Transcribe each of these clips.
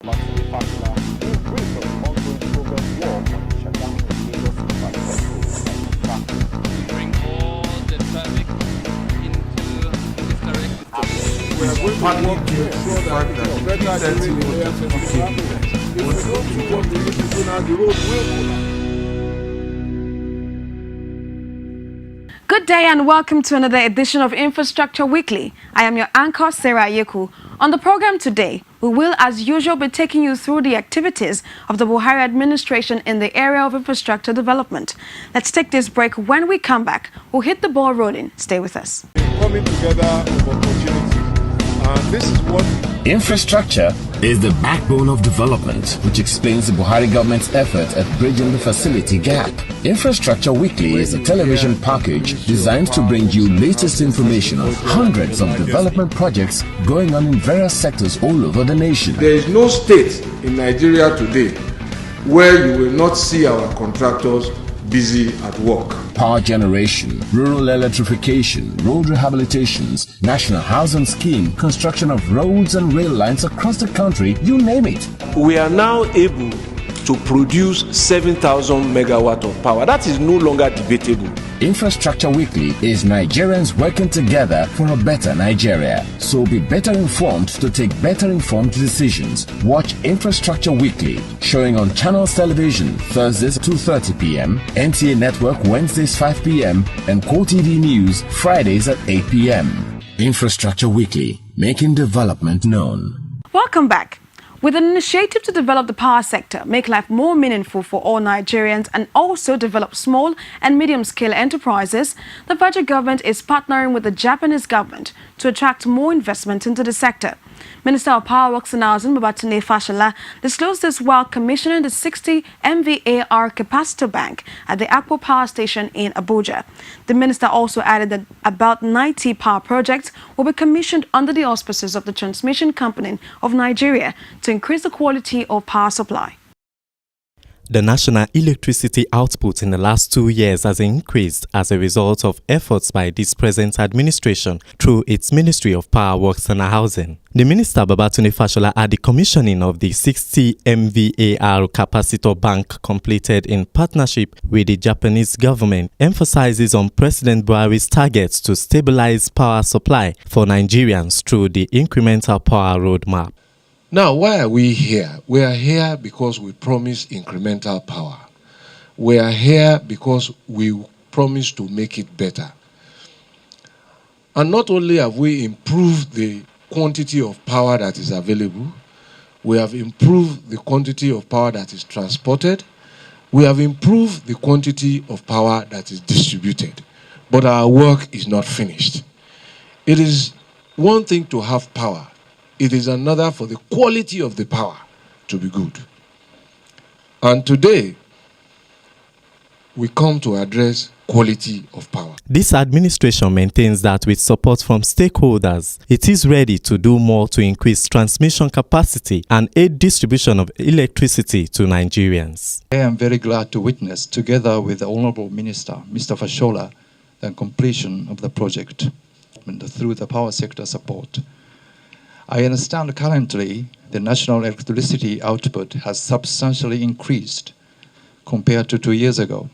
Good day and welcome to another edition of Infrastructure Weekly. I am your anchor, Sarah Yeku. On the program today, we will, as usual, be taking you through the activities of the Buhari administration in the area of infrastructure development. Let's take this break. When we come back, we'll hit the ball rolling. Stay with us. Coming together of opportunities, and this is what infrastructure is the backbone of development, which explains the Buhari government's effort at bridging the facility gap. Infrastructure Weekly is a television package designed to bring you latest information on hundreds of development projects going on in various sectors all over the nation. There is no state in Nigeria today where you will not see our contractors busy at work. Power generation, rural electrification, road rehabilitations, national housing scheme, construction of roads and rail lines across the country, you name it. We are now able to produce 7,000 megawatt of power. That is no longer debatable. Infrastructure Weekly is Nigerians working together for a better Nigeria. So be better informed to take better informed decisions. Watch Infrastructure Weekly, showing on Channels Television Thursdays 2:30 p.m., NTA Network Wednesdays 5 p.m., and QTV News Fridays at 8 p.m. Infrastructure Weekly, making development known. Welcome back. With an initiative to develop the power sector, make life more meaningful for all Nigerians, and also develop small and medium-scale enterprises, the federal government is partnering with the Japanese government to attract more investment into the sector. Minister of Power Works and Housing, Babatunde Fashola, disclosed this while commissioning the 60 MVAR capacitor bank at the Akpo Power Station in Abuja. The minister also added that about 90 power projects will be commissioned under the auspices of the Transmission Company of Nigeria to increase the quality of power supply. The national electricity output in the last 2 years has increased as a result of efforts by this present administration through its Ministry of Power Works and Housing. The Minister Babatunde Fashola at the commissioning of the 60 MVAR capacitor bank completed in partnership with the Japanese government emphasizes on President Buhari's targets to stabilize power supply for Nigerians through the incremental power roadmap. Now, why are we here? We are here because we promise incremental power. We are here because we promise to make it better. And not only have we improved the quantity of power that is available, we have improved the quantity of power that is transported, we have improved the quantity of power that is distributed. But our work is not finished. It is one thing to have power. It is another for the quality of the power to be good. And today, we come to address quality of power. This administration maintains that with support from stakeholders, it is ready to do more to increase transmission capacity and aid distribution of electricity to Nigerians. I am very glad to witness, together with the Honorable Minister, Mr. Fashola, the completion of the project through the power sector support. I understand currently the national electricity output has substantially increased compared to 2 years ago.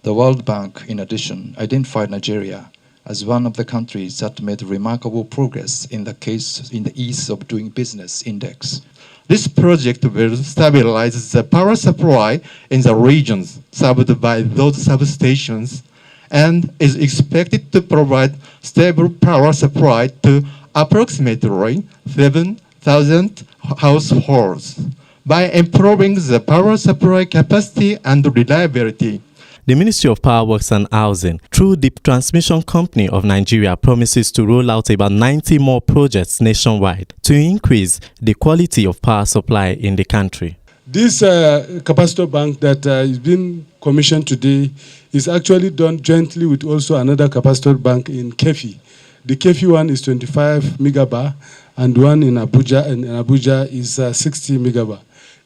The World Bank, in addition, identified Nigeria as one of the countries that made remarkable progress in the Ease of Doing Business Index. This project will stabilize the power supply in the regions served by those substations and is expected to provide stable power supply to approximately 7,000 households by improving the power supply capacity and reliability. The Ministry of Power Works and Housing, through the Transmission Company of Nigeria, promises to roll out about 90 more projects nationwide to increase the quality of power supply in the country. This capacitor bank that is being commissioned today is actually done jointly with also another capacitor bank in Kefi. The Kefi one is 25 megabar and one in Abuja is 60 megabar.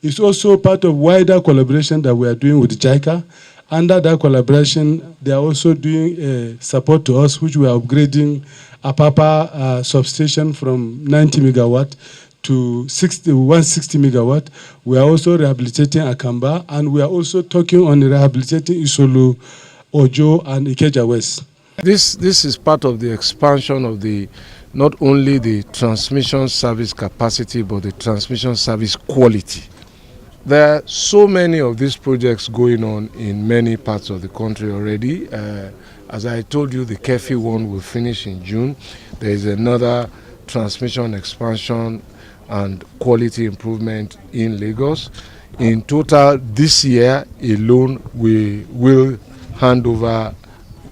It's also part of wider collaboration that we are doing with JICA. Under that collaboration, they are also doing support to us, which we are upgrading Apapa substation from 90 megawatt to 160 megawatt. We are also rehabilitating Akamba, and we are also talking on rehabilitating Isolu, Ojo, and Ikeja West. This is part of the expansion of not only the transmission service capacity, but the transmission service quality. There are so many of these projects going on in many parts of the country already. As I told you, the Kefi one will finish in June. There is another transmission expansion and quality improvement in Lagos. In total, this year alone, we will hand over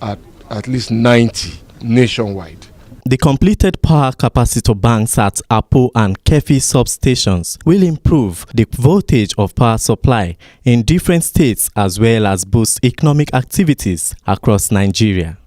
at least 90 nationwide. The completed power capacitor banks at Apo and Kefi substations will improve the voltage of power supply in different states as well as boost economic activities across Nigeria.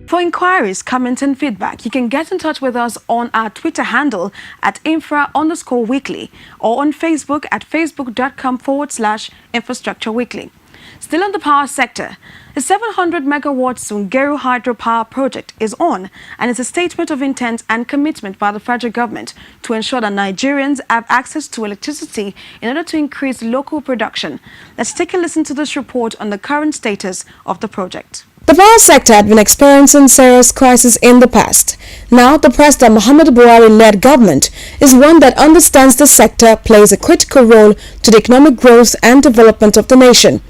For inquiries, comments and feedback, you can get in touch with us on our Twitter handle at infra_weekly or on Facebook at facebook.com/infrastructureweekly. Still in the power sector, the 700 megawatt Zungeru hydropower project is on and is a statement of intent and commitment by the federal government to ensure that Nigerians have access to electricity in order to increase local production. Let's take a listen to this report on the current status of the project. The power sector had been experiencing serious crisis in the past. Now, the President Muhammadu Buhari-led government is one that understands the sector plays a critical role to the economic growth and development of the nation.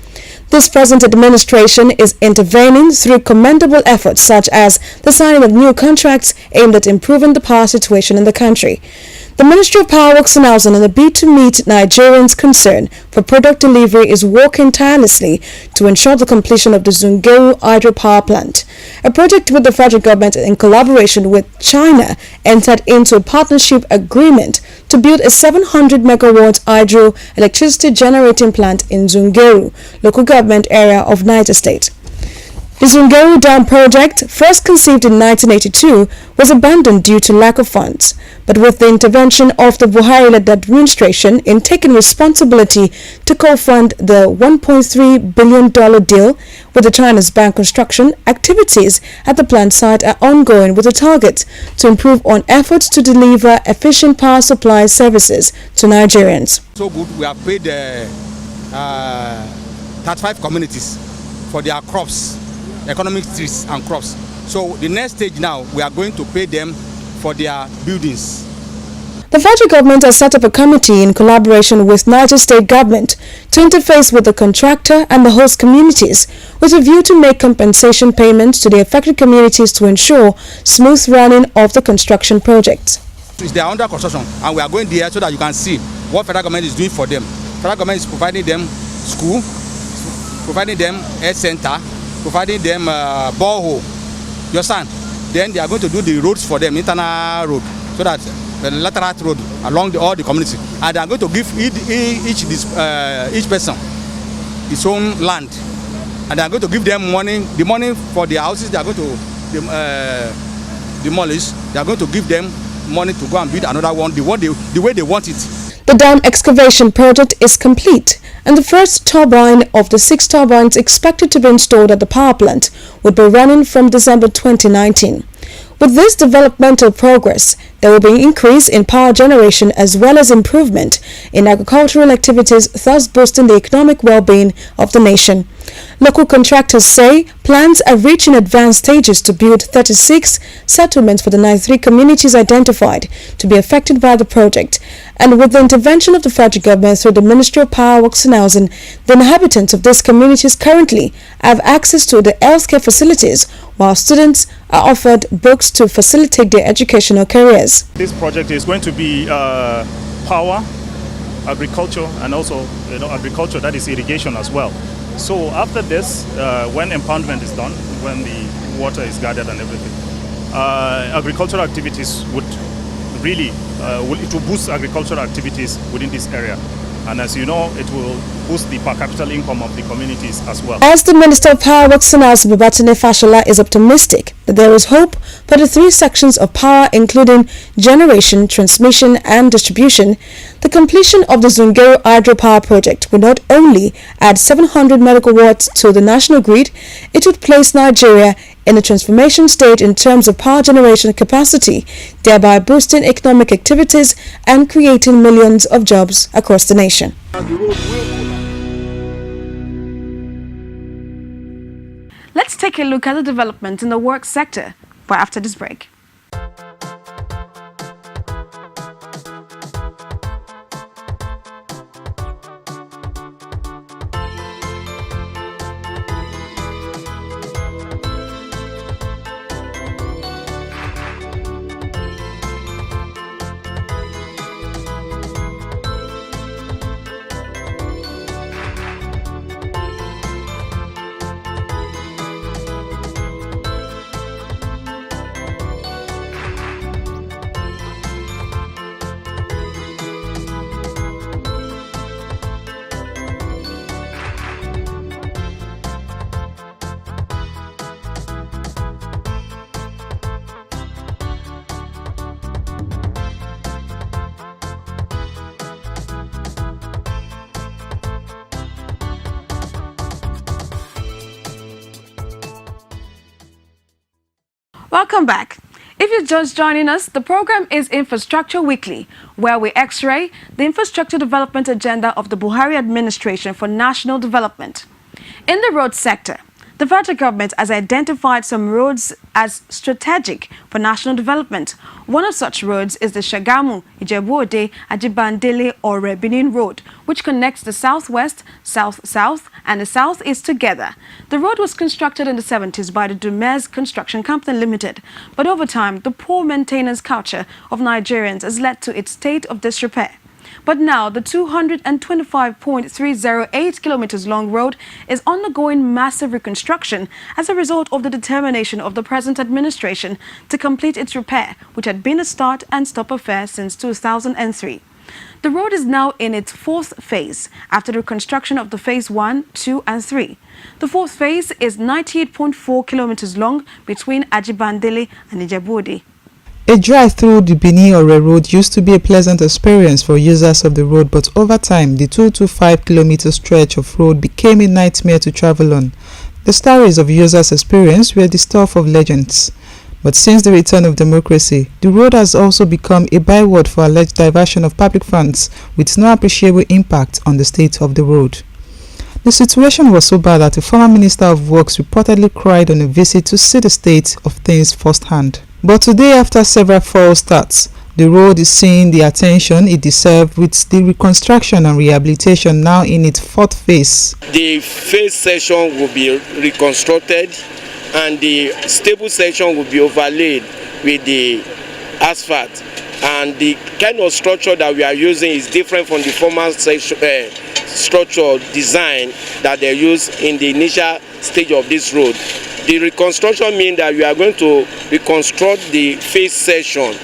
This present administration is intervening through commendable efforts such as the signing of new contracts aimed at improving the power situation in the country. The Ministry of Power Works and Housing, on the bid to meet Nigerians' concern for product delivery, is working tirelessly to ensure the completion of the Zungeru hydropower plant. A project with the federal government in collaboration with China entered into a partnership agreement to build a 700 megawatt hydro electricity generating plant in Zungeru, local government area of Niger State. The Zungeru Dam project, first conceived in 1982, was abandoned due to lack of funds. But with the intervention of the Buhari-led administration in taking responsibility to co-fund the $1.3 billion deal with the China's Bank Construction, activities at the plant site are ongoing with a target to improve on efforts to deliver efficient power supply services to Nigerians. So good, we have paid 35 communities for their crops, economic trees and crops. So the next stage now, we are going to pay them for their buildings. The federal government has set up a committee in collaboration with Niger State government to interface with the contractor and the host communities with a view to make compensation payments to the affected communities to ensure smooth running of the construction project. They are under construction and we are going there so that you can see what federal government is doing for them. Federal government is providing them school, providing them health center, providing them borehole. You understand? Then they are going to do the roads for them, internal road, so that the lateral road along all the community, and they are going to give each person his own land, and they are going to give them money. The money for their houses they are going to demolish. They are going to give them money to go and build another one the way they want it. The dam excavation project is complete, and the first turbine of the 6 turbines expected to be installed at the power plant would be running from December 2019. With this developmental progress, there will be an increase in power generation as well as improvement in agricultural activities, thus boosting the economic well-being of the nation. Local contractors say plans are reaching advanced stages to build 36 settlements for the 93 communities identified to be affected by the project. And with the intervention of the federal government through the Ministry of Power Works and Housing, the inhabitants of these communities currently have access to the healthcare facilities, while students are offered books to facilitate their educational careers. This project is going to be power, agriculture, and also agriculture, that is irrigation as well. So after this, when impoundment is done, when the water is gathered and everything, agricultural activities would really, it will boost agricultural activities within this area. And as you know, it will boost the per capita income of the communities as well. As the Minister of Power Works and Housing, Babatunde Fashola, is optimistic that there is hope for the 3 sections of power, including generation, transmission and distribution. The completion of the Zungeru hydropower project will not only add 700 megawatts to the national grid, it would place Nigeria in a transformation stage in terms of power generation capacity, thereby boosting economic activities and creating millions of jobs across the nation. Let's take a look at the development in the work sector, but after this break. Welcome back. If you're just joining us, the program is Infrastructure Weekly, where we x-ray the infrastructure development agenda of the Buhari administration for national development. In the road sector, the federal government has identified some roads as strategic for national development. One of such roads is the Shagamu, Ijebu-Ode, Ajibandele or Benin Road, which connects the southwest, south-south, and the southeast together. The road was constructed in the 70s by the Dumez Construction Company Limited, but over time, the poor maintenance culture of Nigerians has led to its state of disrepair. But now, the 225.308 kilometers long road is undergoing massive reconstruction as a result of the determination of the present administration to complete its repair, which had been a start and stop affair since 2003. The road is now in its fourth phase after the reconstruction of the phase 1, 2 and 3. The fourth phase is 98.4 kilometers long between Ajibandele and Ijebu-Ode. A drive through the Benin-Ore road used to be a pleasant experience for users of the road, but over time, the 225-kilometer stretch of road became a nightmare to travel on. The stories of users' experience were the stuff of legends. But since the return of democracy, the road has also become a byword for alleged diversion of public funds with no appreciable impact on the state of the road. The situation was so bad that the former Minister of Works reportedly cried on a visit to see the state of things firsthand. But today, after several false starts, the road is seeing the attention it deserved with the reconstruction and rehabilitation now in its fourth phase. The phase section will be reconstructed and the stable section will be overlaid with the asphalt. And the kind of structure that we are using is different from the former structure design that they used in the initial stage of this road. The reconstruction means that we are going to reconstruct the phase section.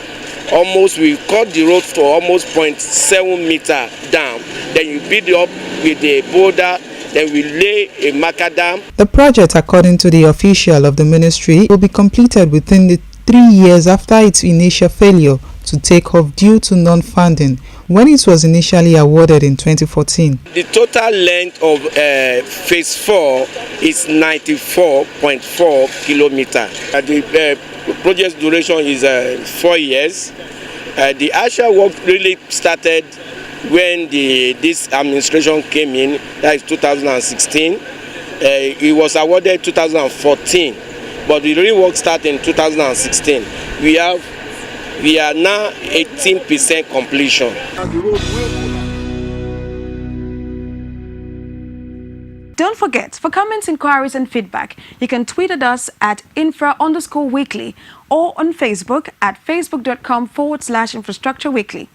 We cut the road to almost 0.7 meter down. Then you build it up with a boulder. Then we lay a macadam. The project, according to the official of the ministry, will be completed within the 3 years after its initial failure to take off due to non-funding when it was initially awarded in 2014. The total length of phase 4 is 94.4 kilometers. The project duration is 4 years. The actual work really started when this administration came in, that is 2016. It was awarded 2014, but the real work started in 2016. We are now 18% completion. Don't forget, for comments, inquiries and feedback, you can tweet at us at infra_weekly or on Facebook at facebook.com/infrastructureweekly.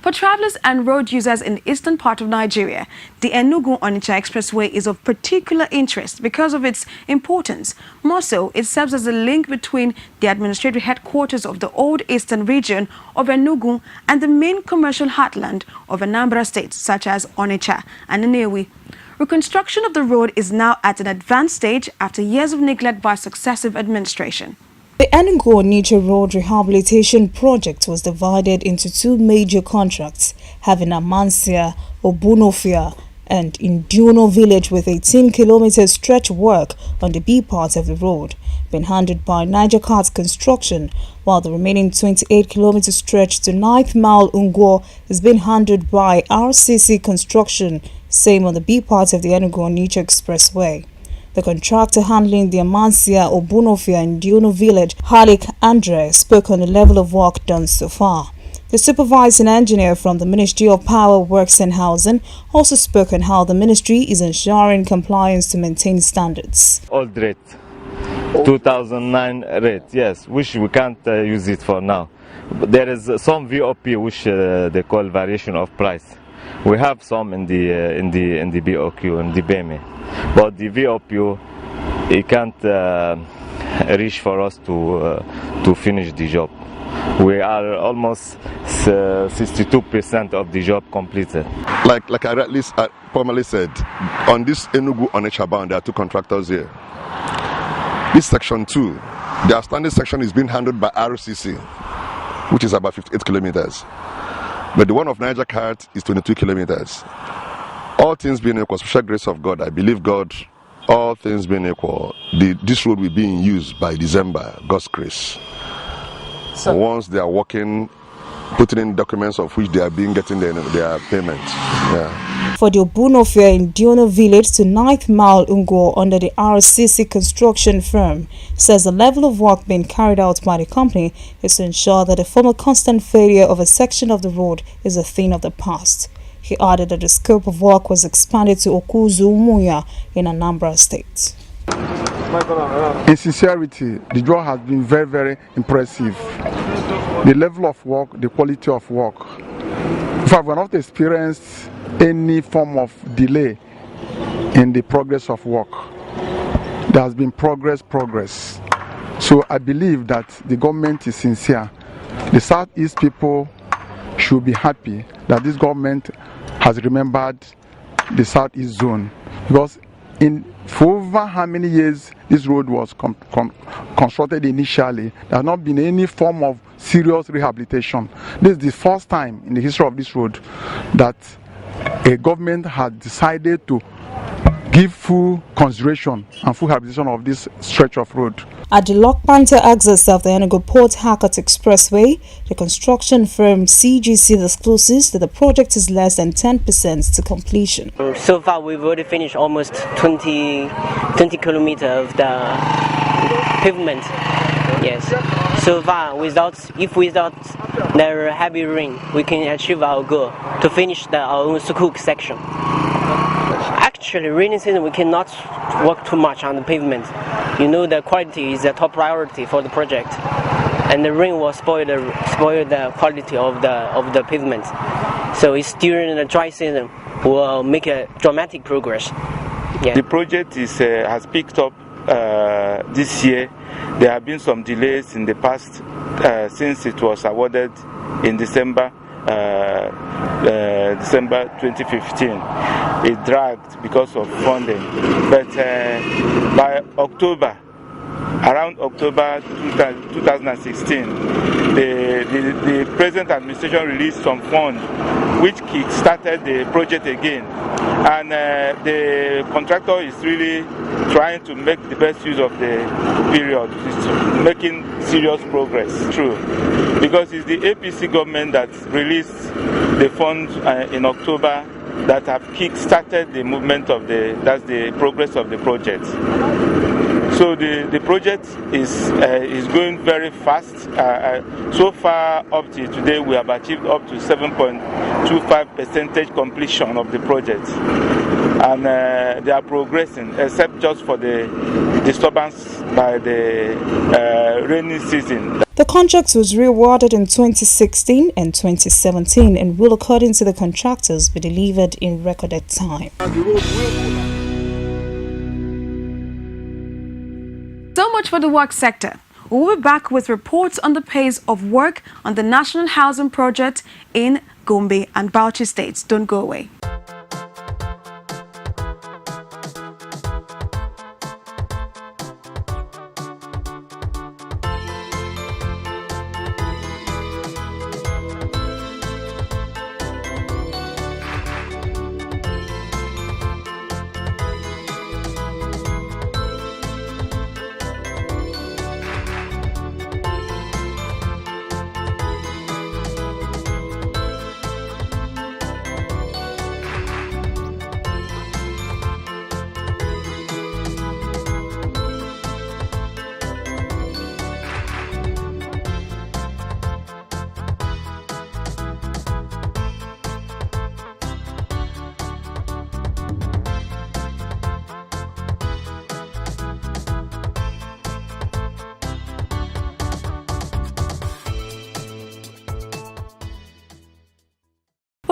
For travelers and road users in the eastern part of Nigeria, the Enugu-Onitsha Expressway is of particular interest because of its importance. More so, it serves as a link between the administrative headquarters of the old eastern region of Enugu and the main commercial heartland of Anambra State, such as Onitsha and Nnewi. Reconstruction of the road is now at an advanced stage after years of neglect by successive administration. The Enugu-Onitsha Road Rehabilitation Project was divided into two major contracts, having Amansia, Obunofia, and Induno village with 18 kilometers stretch work on the B part of the road. been handled by Niger Cards Construction, while the remaining 28-kilometer stretch to 9th Mile Ungwo is being handled by RCC Construction, same on the B part of the Enugu-Onitsha Expressway. The contractor handling the Amansia, Obunofia and Diono village, Halik Andre, spoke on the level of work done so far. The supervising engineer from the Ministry of Power, Works and Housing also spoke on how the ministry is ensuring compliance to maintain standards. Old rate, 2009 rate, yes, which we can't use it for now. But there is some VOP which they call variation of price. We have some in the BOQ and the BME, but the VOP it can't reach for us to finish the job. We are almost 62% of the job completed. Like I formerly said, on this Enugu-Onitsha bound, there are two contractors here. This section 2, the outstanding section is being handled by RCC, which is about 58 kilometers. But the one of Niger Cards is 22 kilometers. All things being equal, special grace of God, I believe God, all things being equal, this road will be in use by December, God's grace. So once they are working, putting in documents of which they are getting their payment. Yeah. For the Obunofia in Diono village to 9th Mile Ungwo under the RCC construction firm, says the level of work being carried out by the company is to ensure that the former constant failure of a section of the road is a thing of the past. He added that the scope of work was expanded to Okuzu Umuya in Anambra State. In sincerity, the job has been very, very impressive. The level of work, the quality of work. In fact, we have not experienced any form of delay in the progress of work. There has been progress. So I believe that the government is sincere. The Southeast people should be happy that this government has remembered the Southeast zone, because for over how many years this road was constructed initially, there has not been any form of serious rehabilitation. This is the first time in the history of this road that a government had decided to give full consideration and full rehabilitation of this stretch of road. At the Lokpanta axis of the Enugu Port Harcourt Expressway, the construction firm CGC discloses that the project is less than 10% to completion. So far, we've already finished almost 20 kilometers of the pavement. Yes. So far, without the heavy rain, we can achieve our goal to finish our own Sukuk section. Actually, rainy season we cannot work too much on the pavement. You know, the quality is the top priority for the project, and the rain will spoil the quality of the pavement. So it's during the dry season we'll make a dramatic progress. Yeah. The project has picked up this year. There have been some delays in the past since it was awarded in December 2015. It dragged because of funding, but by around October 2016, the present administration released some funds which kick-started the project again, and the contractor is really trying to make the best use of the period. It's making serious progress, true, because it's the APC government that released the funds in October that have kick-started the movement of that's the progress of the project. So the project is going very fast. So far up to today, we have achieved up to 7.25% completion of the project, and they are progressing, except just for the disturbance by the rainy season. The contract was rewarded in 2016 and 2017 and will, according to the contractors, be delivered in recorded time. So much for the work sector. We'll be back with reports on the pace of work on the National Housing Project in Gombe and Bauchi states. Don't go away.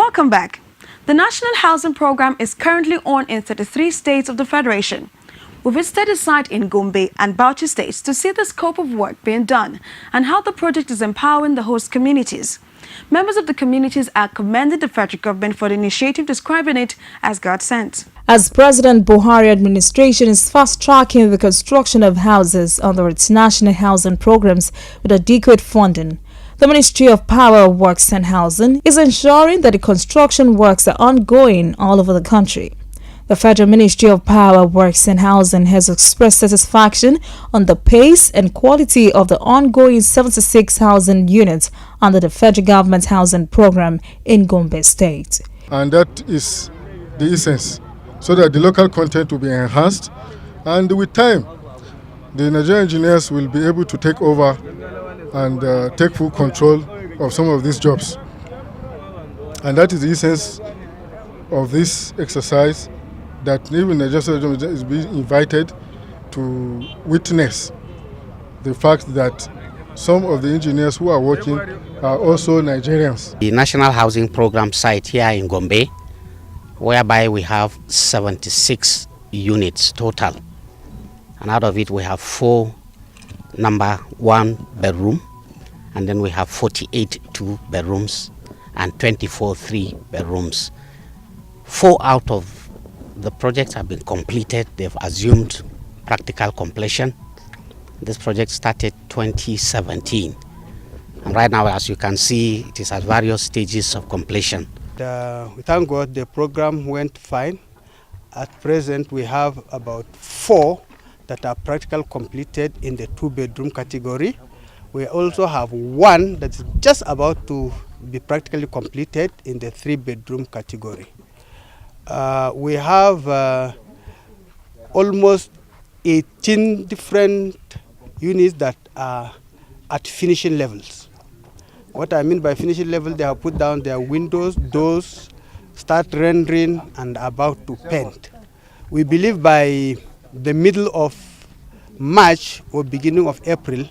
Welcome back. The National Housing Program is currently on in 33 states of the Federation, with its steady site in Gombe and Bauchi states to see the scope of work being done and how the project is empowering the host communities. Members of the communities are commending the federal government for the initiative, describing it as God sent. As President Buhari administration is fast-tracking the construction of houses under its national housing programs with adequate funding, the Ministry of Power, Works and Housing is ensuring that the construction works are ongoing all over the country. The Federal Ministry of Power, Works and Housing has expressed satisfaction on the pace and quality of the ongoing 76,000 units under the federal government housing program in Gombe State. And that is the essence, so that the local content will be enhanced, and with time, the Nigerian engineers will be able to take over and take full control of some of these jobs. And that is the essence of this exercise, that even the Nigerian is being invited to witness the fact that some of the engineers who are working are also Nigerians. The National Housing Program site here in Gombe, whereby we have 76 units total, and out of it we have 4 number 1 bedroom, and then we have 48 2 bedrooms and 24 3 bedrooms. 4 out of the projects have been completed. They've assumed practical completion. This project started 2017, and right now, as you can see, it is at various stages of completion. We thank God the program went fine. At present, we have about 4 that are practical completed in the 2-bedroom category. We also have 1 that's just about to be practically completed in the 3-bedroom category. We have almost 18 different units that are at finishing levels. What I mean by finishing level, they have put down their windows, doors, start rendering, and about to paint. We believe by the middle of March or beginning of April,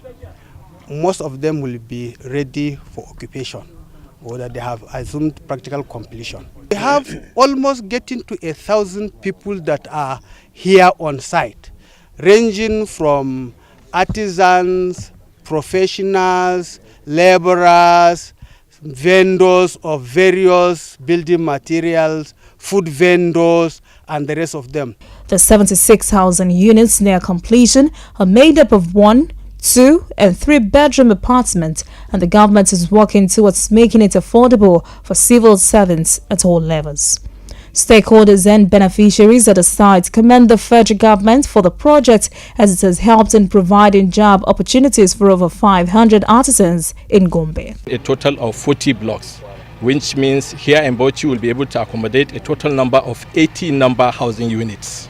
most of them will be ready for occupation, or that they have assumed practical completion. We have almost getting to 1,000 people that are here on site, ranging from artisans, professionals, laborers, vendors of various building materials, food vendors, and the rest of them. The 76,000 units near completion are made up of 1, 2, and 3-bedroom apartments, and the government is working towards making it affordable for civil servants at all levels. Stakeholders and beneficiaries at the site commend the federal government for the project, as it has helped in providing job opportunities for over 500 artisans in Gombe. A total of 40 blocks, which means here in Bauchi will be able to accommodate a total number of 80 number housing units.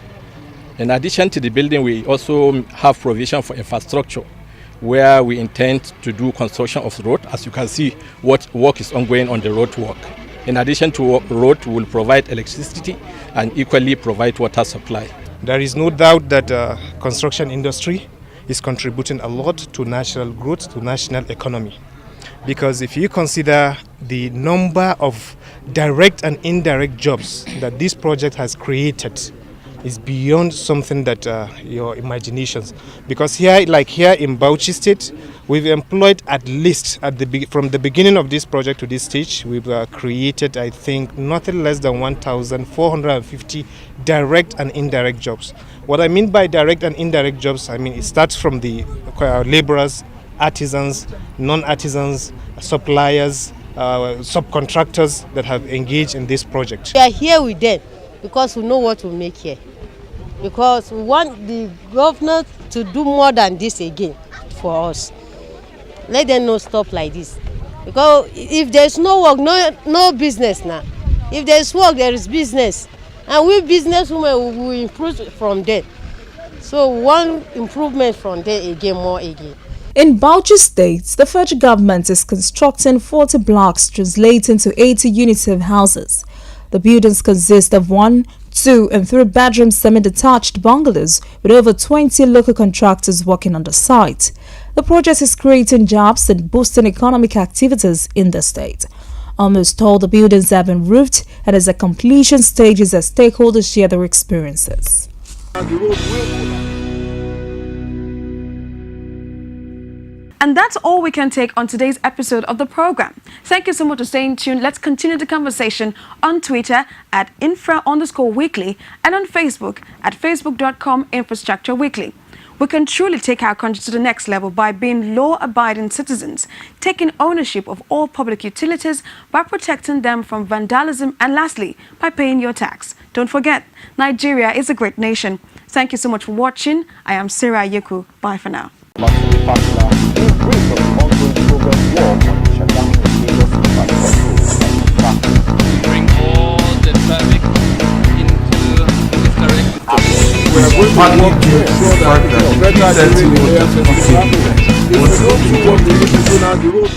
In addition to the building, we also have provision for infrastructure, where we intend to do construction of the road. As you can see, what work is ongoing on the road work. In addition to road, we will provide electricity and equally provide water supply. There is no doubt that construction industry is contributing a lot to national growth, to national economy. Because if you consider the number of direct and indirect jobs that this project has created, is beyond something that your imaginations. Because here, like here in Bauchi State, we've employed at least from the beginning of this project to this stage, we've created, I think, nothing less than 1,450 direct and indirect jobs. What I mean by direct and indirect jobs, I mean it starts from the laborers, artisans, non-artisans, suppliers, subcontractors that have engaged in this project. We are here with them because we know what we make here. Because we want the governor to do more than this again for us. Let them not stop like this. Because if there's no work, no business now. If there's work, there is business. And we businesswomen will improve from there. So one improvement from there again, more again. In Bauchi State, the federal government is constructing 40 blocks translating to 80 units of houses. The buildings consist of 1, 2, and 3-bedroom semi-detached bungalows with over 20 local contractors working on the site. The project is creating jobs and boosting economic activities in the state. Almost all the buildings have been roofed, and as a completion stages as stakeholders share their experiences. And that's all we can take on today's episode of the program. Thank you so much for staying tuned. Let's continue the conversation on Twitter at infra_weekly and on Facebook at facebook.com/infrastructureweekly. We can truly take our country to the next level by being law-abiding citizens, taking ownership of all public utilities by protecting them from vandalism, and lastly, by paying your tax. Don't forget, Nigeria is a great nation. Thank you so much for watching. I am Sarah Yeku. Bye for now. Bring all the traffic into this direction. We are going to work to ensure that better the road